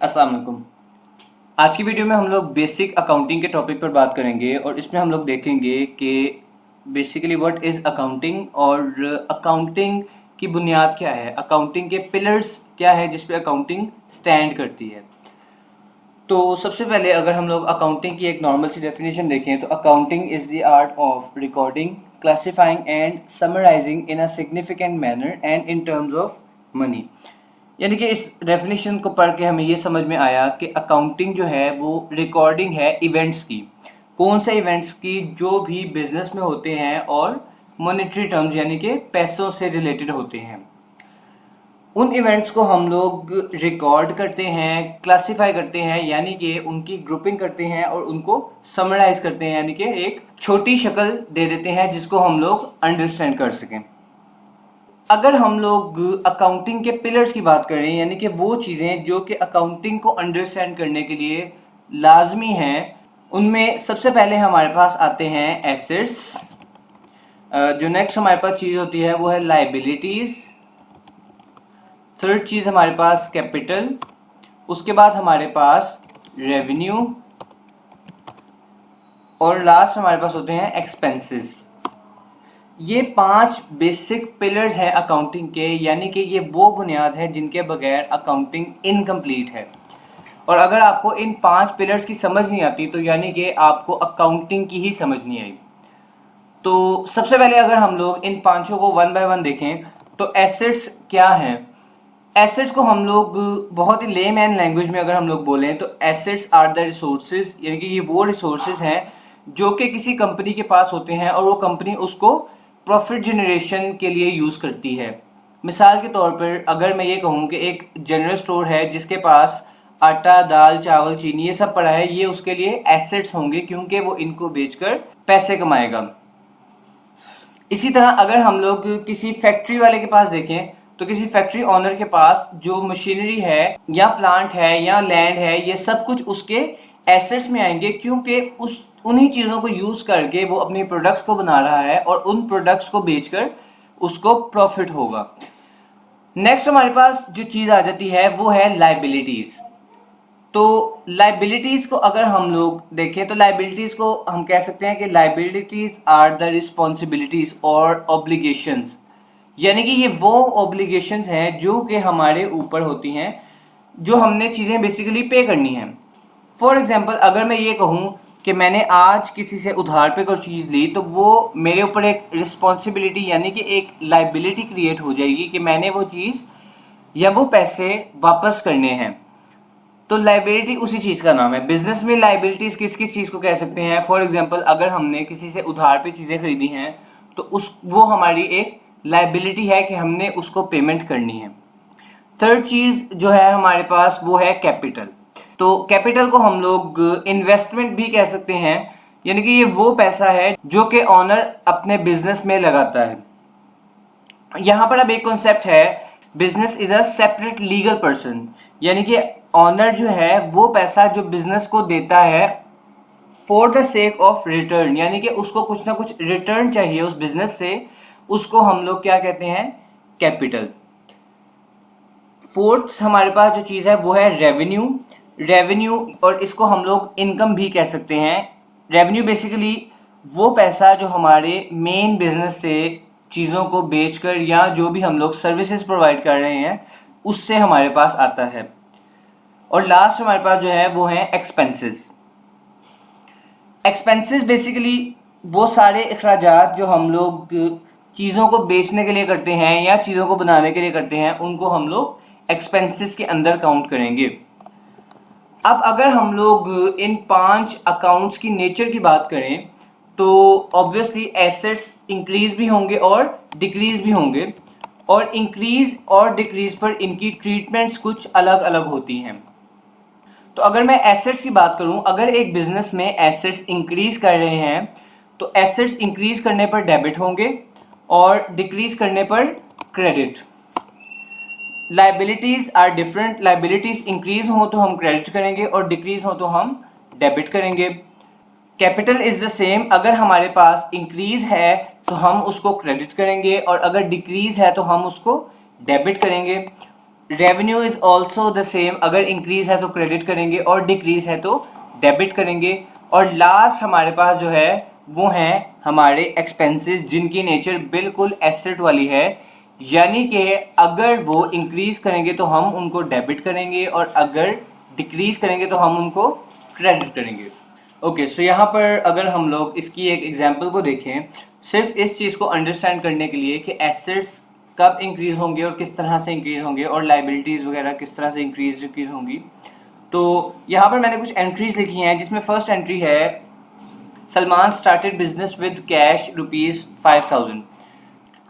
अस्सलाम वालेकुम। आज की वीडियो में हम लोग बेसिक अकाउंटिंग के टॉपिक पर बात करेंगे और इसमें हम लोग देखेंगे कि बेसिकली व्हाट इज़ अकाउंटिंग और अकाउंटिंग की बुनियाद क्या है, अकाउंटिंग के पिलर्स क्या है जिस पे अकाउंटिंग स्टैंड करती है। तो सबसे पहले अगर हम लोग अकाउंटिंग की एक नॉर्मल सी डेफिनेशन देखें तो accounting is the art of recording, classifying and summarising in a significant manner and in terms of money. यानी कि इस डेफिनेशन को पढ़ के हमें ये समझ में आया कि अकाउंटिंग जो है वो रिकॉर्डिंग है इवेंट्स की। कौन से इवेंट्स की? जो भी बिजनेस में होते हैं और मॉनेटरी टर्म्स यानी कि पैसों से रिलेटेड होते हैं। उन इवेंट्स को हम लोग रिकॉर्ड करते हैं, क्लासिफाई करते हैं यानी कि उनकी ग्रुपिंग करते हैं और उनको समराइज करते हैं यानी कि एक छोटी शक्ल दे देते हैं जिसको हम लोग अंडरस्टैंड कर सकें। अगर हम लोग अकाउंटिंग के पिलर्स की बात करें यानी कि वो चीज़ें जो कि अकाउंटिंग को अंडरस्टैंड करने के लिए लाजमी हैं, उनमें सबसे पहले हमारे पास आते हैं एसेट्स। जो नेक्स्ट हमारे पास चीज़ होती है वो है लाइबिलिटीज़। थर्ड चीज़ हमारे पास कैपिटल। उसके बाद हमारे पास रेवेन्यू और लास्ट हमारे पास होते हैं एक्सपेंसेस। ये 5 बेसिक पिलर्स हैं अकाउंटिंग के, यानी कि ये वो बुनियाद है जिनके बगैर अकाउंटिंग इनकम्प्लीट है। और अगर आपको इन 5 पिलर्स की समझ नहीं आती तो यानी कि आपको अकाउंटिंग की ही समझ नहीं आई। तो सबसे पहले अगर हम लोग इन पांचों को वन बाय वन देखें तो एसेट्स क्या हैं। एसेट्स को हम लोग बहुत ही लेमैन लैंग्वेज में अगर हम लोग बोलें तो एसेट्स आर द रिसोर्सेज, यानी कि ये वो रिसोर्सेज हैं जो कि किसी कंपनी के पास होते हैं और वो कंपनी उसको प्रॉफिट जनरेशन के लिए यूज़ करती है। मिसाल के तौर पर अगर मैं ये कहूँ कि एक जनरल स्टोर है जिसके पास आटा, दाल, चावल, चीनी ये सब पड़ा है, ये उसके लिए एसेट्स होंगे क्योंकि वो इनको बेचकर पैसे कमाएगा। इसी तरह अगर हम लोग किसी फैक्ट्री वाले के पास देखें तो किसी फैक्ट्री ओनर के पास जो मशीनरी है या प्लांट है या लैंड है, ये सब कुछ उसके एसेट्स में आएंगे क्योंकि उन्हीं चीज़ों को यूज़ करके वो अपनी प्रोडक्ट्स को बना रहा है और उन प्रोडक्ट्स को बेचकर उसको प्रॉफिट होगा। नेक्स्ट हमारे पास जो चीज़ आ जाती है वो है लाइबिलिटीज़। तो लाइबिलिटीज़ को अगर हम लोग देखें तो लाइबिलिटीज़ को हम कह सकते हैं कि लाइबिलिटीज़ आर द रिस्पॉन्सिबिलिटीज़ और ऑब्लिगेशंस, यानी कि ये वो ऑब्लिगेशंस हैं जो कि हमारे ऊपर होती हैं, जो हमने चीज़ें बेसिकली पे करनी हैं। फॉर एग्जांपल अगर मैं ये कहूँ कि मैंने आज किसी से उधार पे कोई चीज़ ली तो वो मेरे ऊपर एक रिस्पॉन्सिबिलिटी यानी कि एक लाइबिलिटी क्रिएट हो जाएगी कि मैंने वो चीज़ या वो पैसे वापस करने हैं। तो लाइबिलिटी उसी चीज़ का नाम है। बिजनेस में लाइबिलिटीज़ किस किस चीज़ को कह सकते हैं? फॉर एग्जांपल अगर हमने किसी से उधार पे चीज़ें खरीदी हैं तो वो हमारी एक लाइबिलिटी है कि हमने उसको पेमेंट करनी है। थर्ड चीज़ जो है हमारे पास वो है कैपिटल। तो कैपिटल को हम लोग इन्वेस्टमेंट भी कह सकते हैं, यानी कि ये वो पैसा है जो कि ऑनर अपने बिजनेस में लगाता है। यहाँ पर अब एक कॉन्सेप्ट है, business is a separate legal person, यानी कि ऑनर जो है वो पैसा जो बिजनेस को देता है for the sake of return, यानी कि उसको कुछ ना कुछ रिटर्न चाहिए उस बिजनेस से, उसको हम लोग क्या कहते हैं? कैपिटल। फोर्थ हमारे पास जो चीज़ है वो है रेवेन्यू और इसको हम लोग इनकम भी कह सकते हैं। रेवेन्यू बेसिकली वो पैसा जो हमारे मेन बिजनेस से चीज़ों को बेचकर या जो भी हम लोग सर्विसेज प्रोवाइड कर रहे हैं उससे हमारे पास आता है। और लास्ट हमारे पास जो है वो है एक्सपेंसेस। एक्सपेंसेस बेसिकली वो सारे अखराजात जो हम लोग चीज़ों को बेचने के लिए करते हैं या चीज़ों को बनाने के लिए करते हैं, उनको हम लोग एक्सपेंसेस के अंदर काउंट करेंगे। अब अगर हम लोग इन 5 अकाउंट्स की नेचर की बात करें तो ऑब्वियसली एसेट्स इंक्रीज भी होंगे और डिक्रीज भी होंगे, और इंक्रीज और डिक्रीज पर इनकी ट्रीटमेंट्स कुछ अलग अलग होती हैं। तो अगर मैं एसेट्स की बात करूं, अगर एक बिजनेस में एसेट्स इंक्रीज कर रहे हैं तो एसेट्स इंक्रीज करने पर डेबिट होंगे और डिक्रीज करने पर credit. Liabilities are different, liabilities increase हो तो हम क्रेडिट करेंगे और डिक्रीज हो तो हम डेबिट करेंगे। कैपिटल इज द सेम, अगर हमारे पास इंक्रीज है तो हम उसको क्रेडिट करेंगे और अगर डिक्रीज है तो हम उसको डेबिट करेंगे। Revenue is also the same, अगर इंक्रीज है तो क्रेडिट करेंगे और डिक्रीज है तो डेबिट करेंगे। और लास्ट हमारे पास जो है वो हैं हमारे एक्सपेंसेस, जिनकी नेचर बिल्कुल एसेट वाली है, यानी कि अगर वो इंक्रीज करेंगे तो हम उनको डेबिट करेंगे और अगर डिक्रीज करेंगे तो हम उनको क्रेडिट करेंगे। ओके, सो यहाँ पर अगर हम लोग इसकी एक एग्जांपल को देखें, सिर्फ इस चीज़ को अंडरस्टैंड करने के लिए कि एसेट्स कब इंक्रीज होंगे और किस तरह से इंक्रीज होंगे और लाइबिलिटीज़ वगैरह किस तरह से इंक्रीज डिक्रीज होंगी। तो यहाँ पर मैंने कुछ एंट्रीज लिखी हैं, जिसमें फर्स्ट एंट्री है Salman started business with cash ₹5000।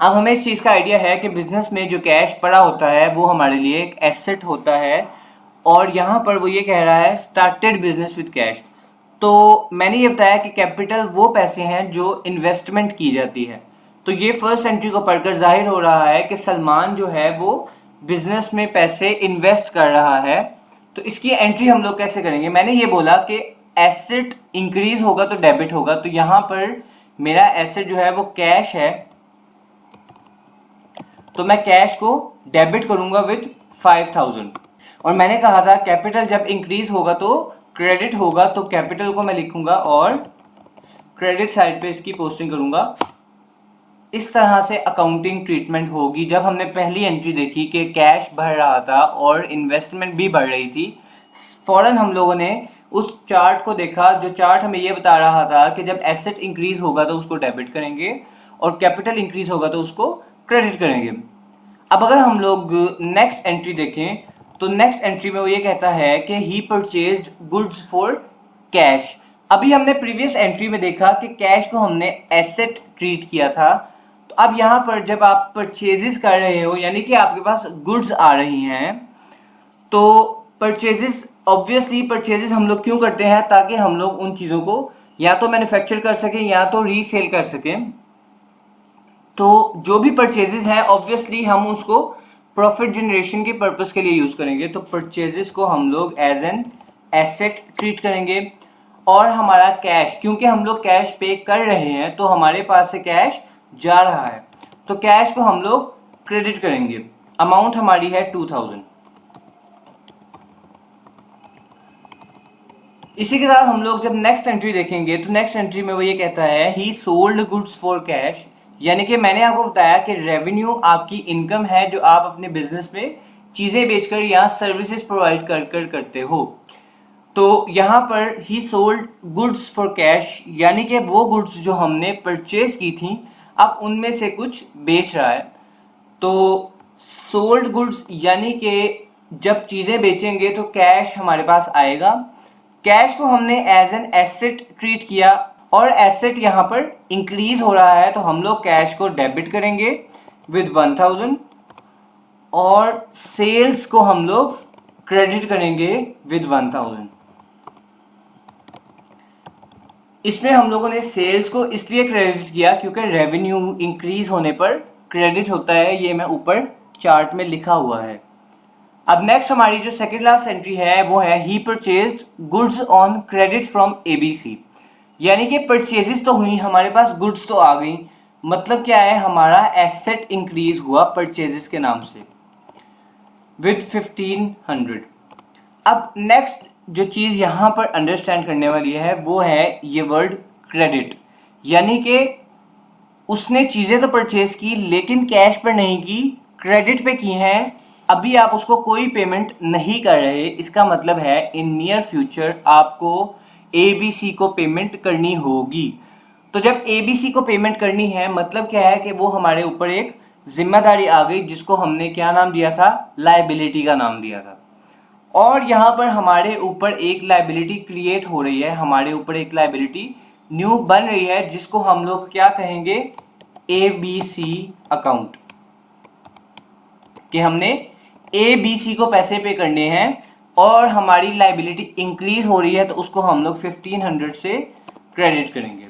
अब हमें इस चीज़ का आइडिया है कि बिजनेस में जो कैश पड़ा होता है वो हमारे लिए एक एसेट होता है, और यहाँ पर वो ये कह रहा है स्टार्टेड बिजनेस विद कैश। तो मैंने ये बताया कि कैपिटल वो पैसे हैं जो इन्वेस्टमेंट की जाती है। तो ये फर्स्ट एंट्री को पढ़कर जाहिर हो रहा है कि सलमान जो है वो बिजनेस में पैसे इन्वेस्ट कर रहा है। तो इसकी एंट्री हम लोग कैसे करेंगे? मैंने ये बोला कि एसेट इंक्रीज होगा तो डेबिट होगा, तो यहाँ पर मेरा एसेट जो है वो कैश है, तो मैं कैश को डेबिट करूंगा विद 5000। और मैंने कहा था कैपिटल जब इंक्रीज होगा तो क्रेडिट होगा, तो कैपिटल को मैं लिखूंगा और क्रेडिट साइड पे इसकी पोस्टिंग करूंगा। इस तरह से अकाउंटिंग ट्रीटमेंट होगी। जब हमने पहली एंट्री देखी कि कैश बढ़ रहा था और इन्वेस्टमेंट भी बढ़ रही थी, फौरन हम लोगों ने उस चार्ट को देखा, जो चार्ट हमें ये बता रहा था कि जब एसेट इंक्रीज होगा तो उसको डेबिट करेंगे और कैपिटल इंक्रीज होगा तो उसको क्रेडिट करेंगे। अब अगर हम लोग नेक्स्ट एंट्री देखें, तो नेक्स्ट एंट्री में वो ये कहता है कि ही परचेज्ड गुड्स फॉर कैश। अभी हमने प्रीवियस एंट्री में देखा कि कैश को हमने एसेट ट्रीट किया था। तो अब यहाँ पर जब आप परचेजेस कर रहे हो, यानी कि आपके पास गुड्स आ रही हैं, तो परचेजेस, ऑब्वियसली परचेजेस हम लोग क्यों करते हैं? ताकि हम लोग उन चीज़ों को या तो मैन्युफैक्चर कर सकें या तो रीसेल कर सकें। तो जो भी परचेजेस हैं ऑब्वियसली हम उसको प्रॉफिट जनरेशन के पर्पस के लिए यूज करेंगे। तो परचेजेस को हम लोग एज एन एसेट ट्रीट करेंगे। और हमारा कैश, क्योंकि हम लोग कैश पे कर रहे हैं तो हमारे पास से कैश जा रहा है, तो कैश को हम लोग क्रेडिट करेंगे। अमाउंट हमारी है 2000। इसी के साथ हम लोग जब नेक्स्ट एंट्री देखेंगे, तो नेक्स्ट एंट्री में वो ये कहता है ही सोल्ड गुड्स फॉर कैश, यानी कि मैंने आपको बताया कि रेवेन्यू आपकी इनकम है जो आप अपने बिजनेस में चीजें बेचकर या सर्विसेज प्रोवाइड कर करते हो। तो यहाँ पर ही सोल्ड गुड्स फॉर कैश, यानी कि वो गुड्स जो हमने परचेज की थी अब उनमें से कुछ बेच रहा है। तो सोल्ड गुड्स यानी कि जब चीजें बेचेंगे तो कैश हमारे पास आएगा। कैश को हमने एज एन एसेट ट्रीट किया और एसेट यहाँ पर इंक्रीज हो रहा है, तो हम लोग कैश को डेबिट करेंगे विद 1000 और सेल्स को हम लोग क्रेडिट करेंगे विद 1000। इसमें हम लोगों ने सेल्स को इसलिए क्रेडिट किया क्योंकि रेवेन्यू इंक्रीज होने पर क्रेडिट होता है, ये मैं ऊपर चार्ट में लिखा हुआ है। अब नेक्स्ट हमारी जो सेकेंड लास्ट एंट्री है वो है ही purchased goods on credit from ABC, यानी कि परचेजेस तो हुई, हमारे पास गुड्स तो आ गई, मतलब क्या है, हमारा एसेट इंक्रीज हुआ परचेजेस के नाम से विद 1500। अब नेक्स्ट जो चीज यहां पर अंडरस्टैंड करने वाली है वो है ये वर्ड क्रेडिट, यानी कि उसने चीजें तो परचेज की लेकिन कैश पर नहीं की, क्रेडिट पे की हैं। अभी आप उसको कोई पेमेंट नहीं कर रहे, इसका मतलब है इन नियर फ्यूचर आपको एबीसी को पेमेंट करनी होगी। तो जब एबीसी को पेमेंट करनी है मतलब क्या है कि वो हमारे ऊपर एक जिम्मेदारी आ गई, जिसको हमने क्या नाम दिया था? लायबिलिटी का नाम दिया था। और यहाँ पर हमारे ऊपर एक लायबिलिटी क्रिएट हो रही है, हमारे ऊपर एक लायबिलिटी न्यू बन रही है, जिसको हम लोग क्या कहेंगे? एबीसी अकाउंट, कि हमने एबीसी को पैसे पे करने हैं और हमारी लायबिलिटी इंक्रीज हो रही है, तो उसको हम लोग 1500 से क्रेडिट करेंगे।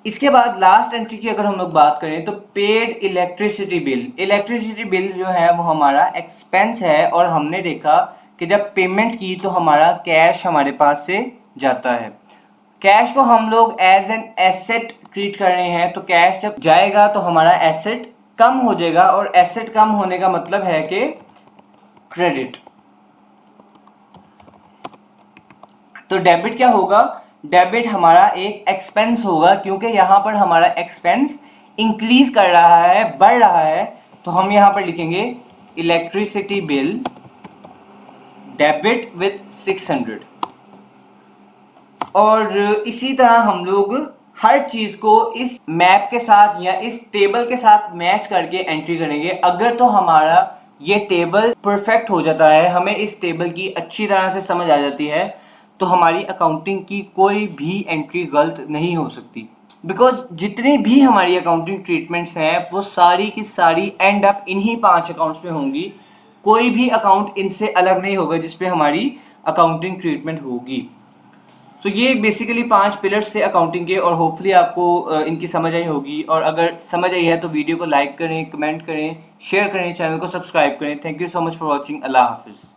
इसके बाद लास्ट एंट्री की अगर हम लोग बात करें तो paid electricity bill. Electricity bill जो है वो हमारा एक्सपेंस है और हमने देखा कि जब पेमेंट की तो हमारा कैश हमारे पास से जाता है। कैश को हम लोग एज एन एसेट ट्रीट कर रहे हैं, तो कैश जब जाएगा तो हमारा एसेट कम हो जाएगा, और एसेट कम होने का मतलब है कि क्रेडिट। तो डेबिट क्या होगा? डेबिट हमारा एक एक्सपेंस होगा, क्योंकि यहां पर हमारा एक्सपेंस इंक्रीज कर रहा है, बढ़ रहा है। तो हम यहां पर लिखेंगे इलेक्ट्रिसिटी बिल डेबिट विथ 600। और इसी तरह हम लोग हर चीज को इस मैप के साथ या इस टेबल के साथ मैच करके एंट्री करेंगे। अगर तो हमारा ये टेबल परफेक्ट हो जाता है, हमें इस टेबल की अच्छी तरह से समझ आ जाती है, तो हमारी अकाउंटिंग की कोई भी एंट्री गलत नहीं हो सकती। बिकॉज जितनी भी हमारी अकाउंटिंग ट्रीटमेंट्स हैं वो सारी की सारी एंड अप इन्हीं 5 अकाउंट्स में होंगी। कोई भी अकाउंट इनसे अलग नहीं होगा जिसपे हमारी अकाउंटिंग ट्रीटमेंट होगी। तो ये बेसिकली 5 पिलर्स थे अकाउंटिंग के, और होपफुली आपको इनकी समझ आई होगी। और अगर समझ आई है तो वीडियो को लाइक करें, कमेंट करें, शेयर करें, चैनल को सब्सक्राइब करें। Thank you so much for watching. Allah हाफिज़।